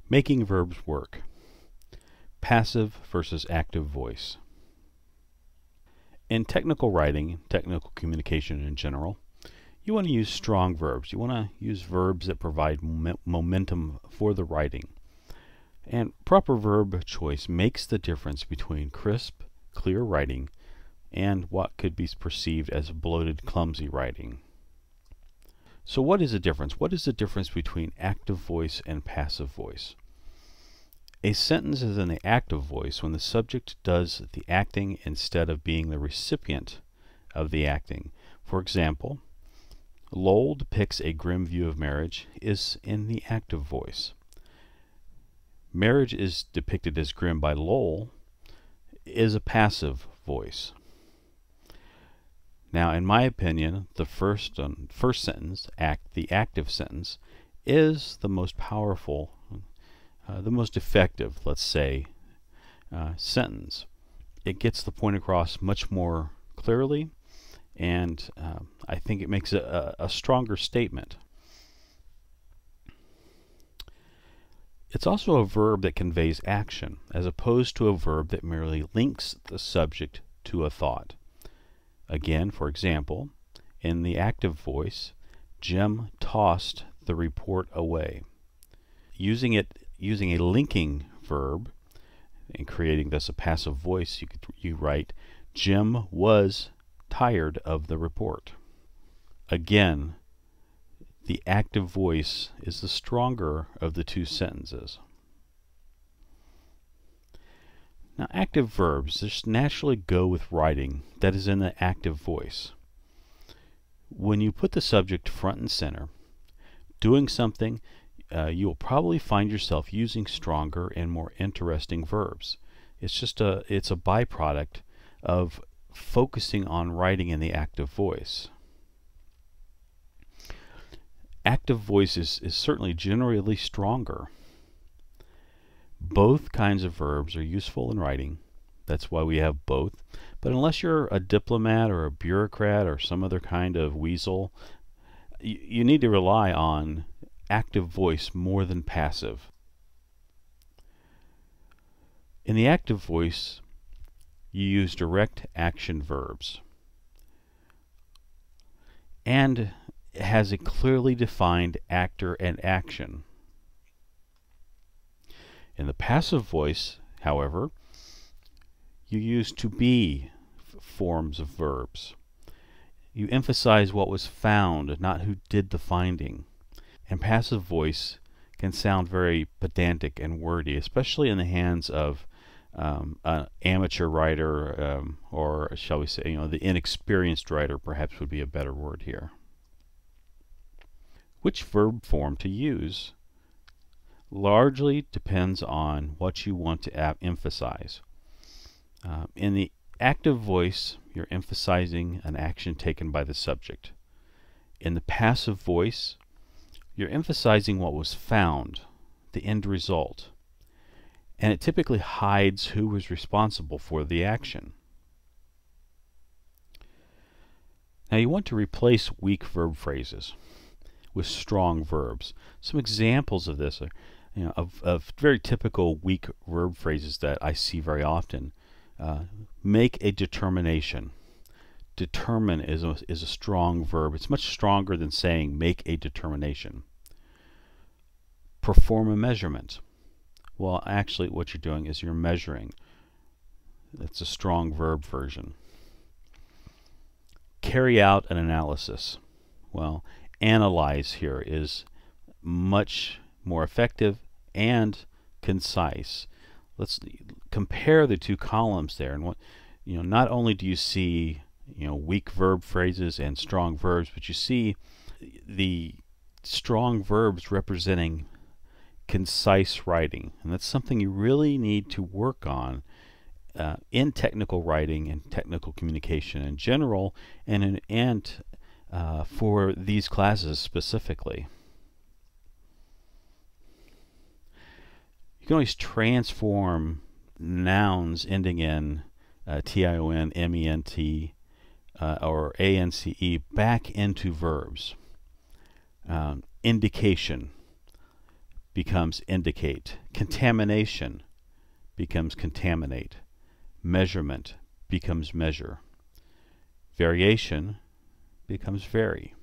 Making verbs work. Passive versus active voice. In technical writing, technical communication in general, you want to use strong verbs. You want to use verbs that provide momentum for the writing. And proper verb choice makes the difference between crisp, clear writing and what could be perceived as bloated, clumsy writing. So what is the difference? What is the difference between active voice and passive voice? A sentence is in the active voice when the subject does the acting instead of being the recipient of the acting. For example, Lowell depicts a grim view of marriage is in the active voice. Marriage is depicted as grim by Lowell is a passive voice. Now, in my opinion, the first sentence, the active sentence, is the most powerful, the most effective, let's say, sentence. It gets the point across much more clearly, and I think it makes a stronger statement. It's also a verb that conveys action, as opposed to a verb that merely links the subject to a thought. Again, for example, in the active voice, Jim tossed the report away. Using a linking verb and creating thus a passive voice, you write, Jim was tired of the report. Again, the active voice is the stronger of the two sentences. Now, active verbs just naturally go with writing that is in the active voice. When you put the subject front and center, doing something, you will probably find yourself using stronger and more interesting verbs. It's a byproduct of focusing on writing in the active voice. Active voice is certainly generally stronger. Both kinds of verbs are useful in writing. That's why we have both. But unless you're a diplomat or a bureaucrat or some other kind of weasel, you need to rely on active voice more than passive. In the active voice, you use direct action verbs. And it has a clearly defined actor and action. In the passive voice, however, you use to be forms of verbs. You emphasize what was found, not who did the finding. And passive voice can sound very pedantic and wordy, especially in the hands of an amateur writer, or shall we say, the inexperienced writer perhaps would be a better word here. Which verb form to use largely depends on what you want to emphasize. In the active voice, you're emphasizing an action taken by the subject. In the passive voice, you're emphasizing what was found, the end result. And it typically hides who was responsible for the action. Now you want to replace weak verb phrases with strong verbs. Some examples of this are of very typical weak verb phrases that I see very often. Make a determination. Determine is a strong verb. It's much stronger than saying make a determination. Perform a measurement. Well, actually what you're doing is you're measuring. That's a strong verb version. Carry out an analysis. Well, analyze here is much more effective and concise. Let's compare the two columns there, and not only do you see weak verb phrases and strong verbs, but you see the strong verbs representing concise writing, and that's something you really need to work on in technical writing and technical communication in general, and for these classes specifically. You can always transform nouns ending in tion, ment, or ance back into verbs. Indication. becomes indicate. Contamination becomes contaminate. Measurement becomes measure. Variation becomes vary.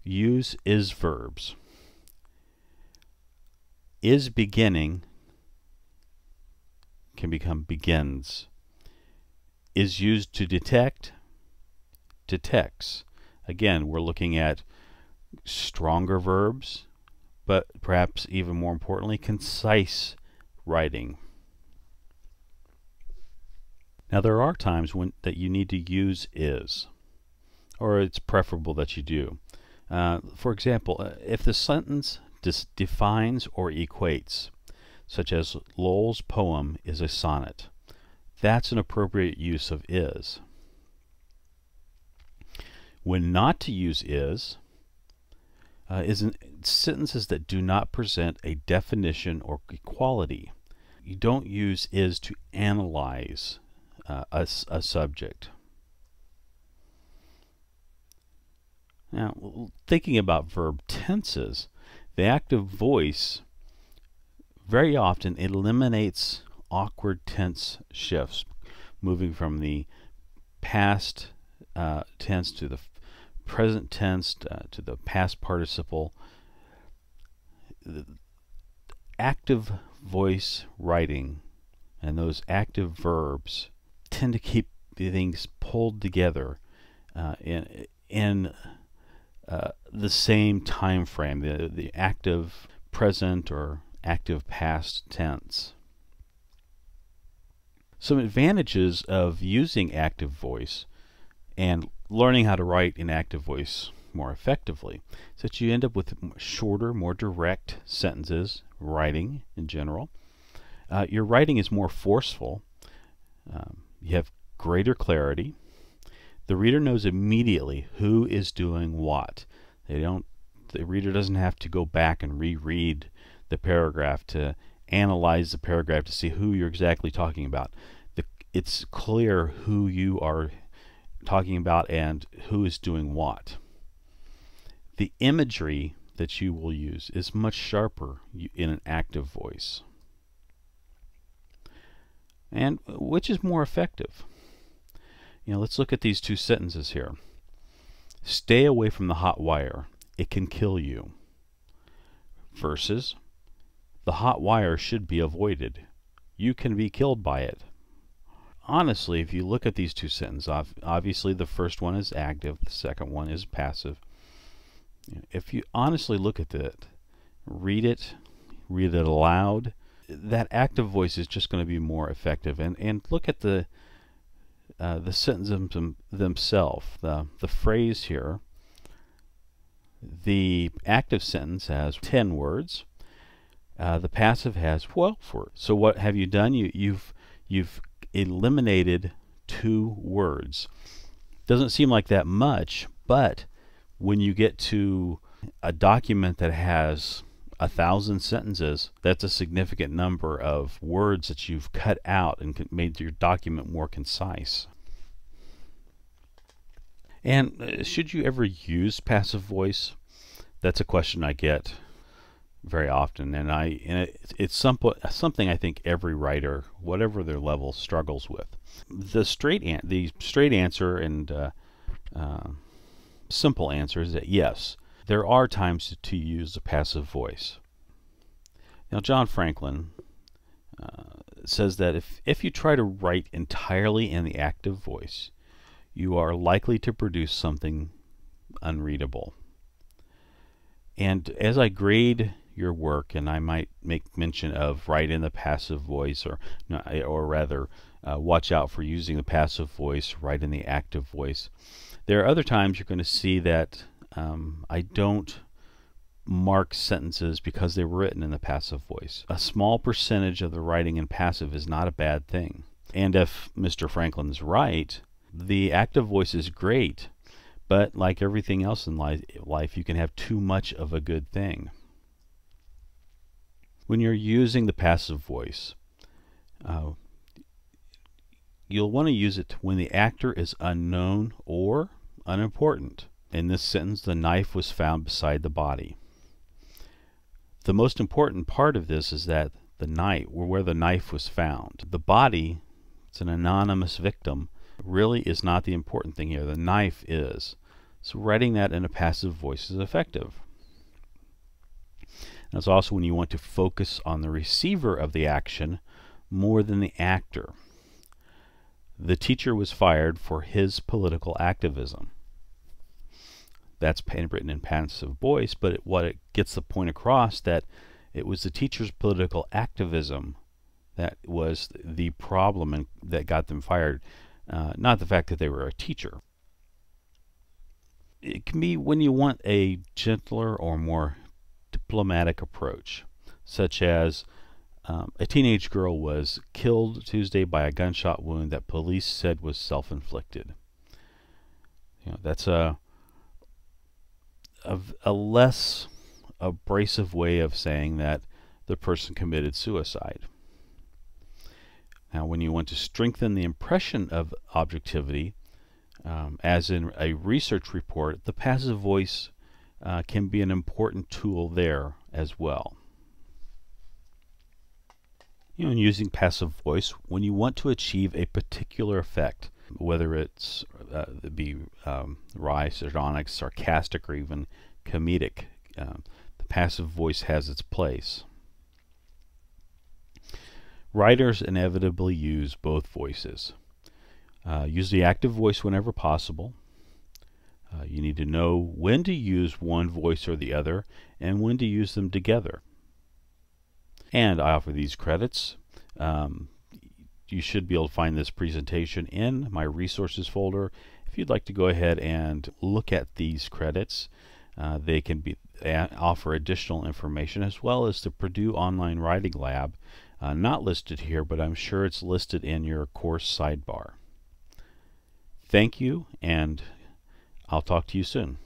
Use is verbs. Is beginning can become begins. Is used to detect, detects. Again, we're looking at stronger verbs, but perhaps even more importantly, concise writing. Now there are times that you need to use is, or it's preferable that you do. For example, if the sentence defines or equates, such as Lowell's poem is a sonnet, that's an appropriate use of is. When not to use is in sentences that do not present a definition or equality. You don't use is to analyze a subject. Now, thinking about verb tenses, the active voice very often eliminates awkward tense shifts, moving from the past tense to the present tense to the past participle. The active voice writing and those active verbs tend to keep things pulled together in the same time frame, the active present or active past tense. Some advantages of using active voice and learning how to write in active voice more effectively is that you end up with shorter, more direct sentences, writing in general. Your writing is more forceful. You have greater clarity. The reader knows immediately who is doing what. The reader doesn't have to go back and reread the paragraph to analyze the paragraph to see who you're exactly talking about. It's clear who you are talking about and who is doing what. The imagery that you will use is much sharper in an active voice. And which is more effective? Let's look at these two sentences here. Stay away from the hot wire. It can kill you. Versus, the hot wire should be avoided. You can be killed by it. Honestly, if you look at these two sentences, obviously the first one is active, the second one is passive. If you honestly look at it, read it aloud, that active voice is just going to be more effective. And look at the sentences themselves. The phrase here, the active sentence has 10 words. The passive has 12 words. So what have you done? You've eliminated 2 words. Doesn't seem like that much, but when you get to a document that has 1,000 sentences, that's a significant number of words that you've cut out and made your document more concise. And should you ever use passive voice? That's a question I get very often, and it's something I think every writer, whatever their level, struggles with. The straight answer and simple answer is that yes, there are times to use the passive voice. Now, John Franklin says that if you try to write entirely in the active voice, you are likely to produce something unreadable. And as I grade your work, and I might make mention of write in the passive voice, or rather watch out for using the passive voice, write in the active voice. There are other times you're going to see that I don't mark sentences because they were written in the passive voice. A small percentage of the writing in passive is not a bad thing. And if Mr. Franklin's right, the active voice is great, but like everything else in life, you can have too much of a good thing. When you're using the passive voice, you'll want to use it when the actor is unknown or unimportant. In this sentence, the knife was found beside the body. The most important part of this is that the knife, where the knife was found. The body, it's an anonymous victim, really is not the important thing here. The knife is. So writing that in a passive voice is effective. That's also when you want to focus on the receiver of the action more than the actor. The teacher was fired for his political activism. That's written in passive voice, but it gets the point across that it was the teacher's political activism that was the problem and that got them fired, not the fact that they were a teacher. It can be when you want a gentler or more diplomatic approach, such as a teenage girl was killed Tuesday by a gunshot wound that police said was self-inflicted. That's a less abrasive way of saying that the person committed suicide. Now, when you want to strengthen the impression of objectivity, as in a research report, the passive voice can be an important tool there as well. In using passive voice, when you want to achieve a particular effect, whether it's wry, sardonic, sarcastic, or even comedic, the passive voice has its place. Writers inevitably use both voices. Use the active voice whenever possible. You need to know when to use one voice or the other and when to use them together. And I offer these credits. You should be able to find this presentation in my resources folder. If you'd like to go ahead and look at these credits, they can offer additional information, as well as the Purdue Online Writing Lab, not listed here, but I'm sure it's listed in your course sidebar. Thank you, and I'll talk to you soon.